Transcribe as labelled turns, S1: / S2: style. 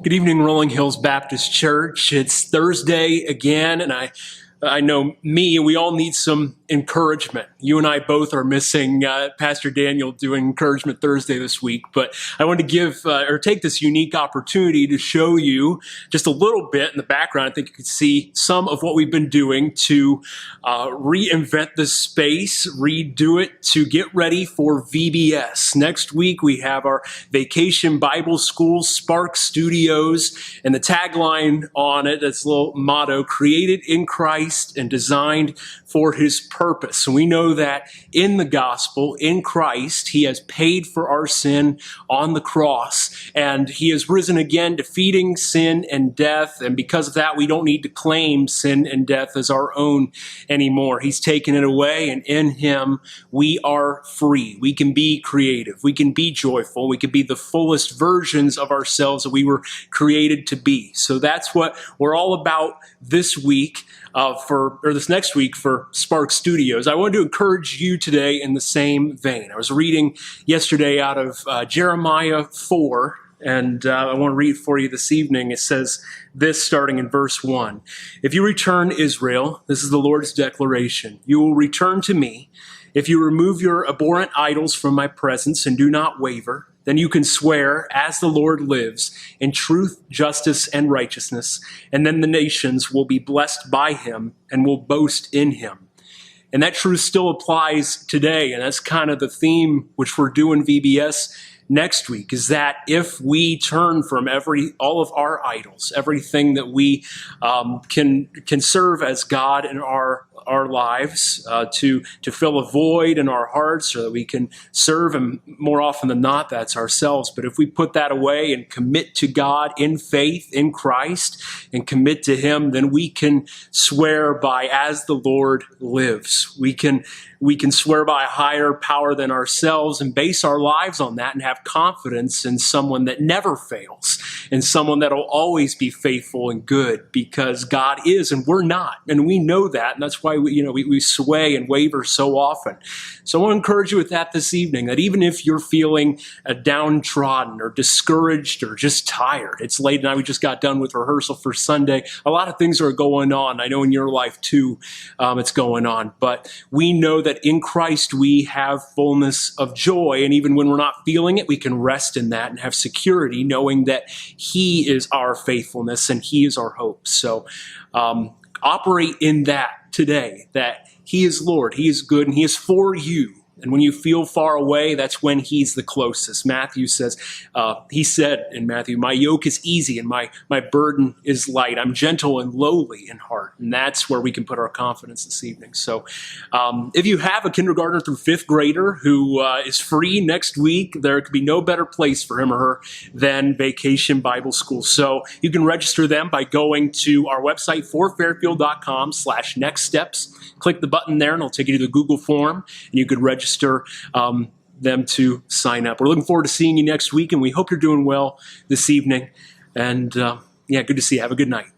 S1: Good evening, Rolling Hills Baptist Church. It's Thursday again, and I know we all need some encouragement. You and I both are missing Pastor Daniel doing Encouragement Thursday this week, but I wanted to take this unique opportunity to show you just a little bit in the background. I think you could see some of what we've been doing to reinvent this space, redo it to get ready for VBS. Next week, we have our Vacation Bible School Spark Studios, and the tagline on it, that's a little motto, created in Christ and designed for his purpose. And we know that in the gospel, in Christ, he has paid for our sin on the cross, and he has risen again, defeating sin and death. And because of that, we don't need to claim sin and death as our own anymore. He's taken it away, and in him, we are free. We can be creative. We can be joyful. We can be the fullest versions of ourselves that we were created to be. So that's what we're all about this week. This next week for Spark Studios. I wanted to encourage you today in the same vein. I was reading yesterday out of Jeremiah 4, and I want to read for you this evening. It says this, starting in verse 1. If you return, Israel, this is the Lord's declaration, you will return to me. If you remove your abhorrent idols from my presence and do not waver, then you can swear, as the Lord lives, in truth, justice, and righteousness, and then the nations will be blessed by him and will boast in him. And that truth still applies today, and that's kind of the theme which we're doing VBS next week, is that if we turn from all of our idols, everything that we can serve as God in our lives, to fill a void in our hearts, so that we can serve him more often than not, that's ourselves. But if we put that away and commit to God in faith in Christ and commit to him, then we can swear by as the Lord lives. We can swear by a higher power than ourselves and base our lives on that and have confidence in someone that never fails, and someone that will always be faithful and good, because God is and we're not. And we know that, and that's why we sway and waver so often. So I want to encourage you with that this evening, that even if you're feeling downtrodden or discouraged or just tired, it's late at night, we just got done with rehearsal for Sunday. A lot of things are going on. I know in your life too, it's going on. But we know that in Christ we have fullness of joy. And even when we're not feeling it, we can rest in that and have security, knowing that he is our faithfulness and he is our hope. So operate in that today, that he is Lord, he is good, and he is for you. And when you feel far away, that's when he's the closest. Matthew says, he said in Matthew, my yoke is easy and my burden is light. I'm gentle and lowly in heart. And that's where we can put our confidence this evening. So if you have a kindergartner through fifth grader who is free next week, there could be no better place for him or her than Vacation Bible School. So you can register them by going to our website, fairfield.com/nextsteps. Click the button there and it'll take you to the Google form, and you could register them to sign up. We're looking forward to seeing you next week, and we hope you're doing well this evening. And good to see you. Have a good night.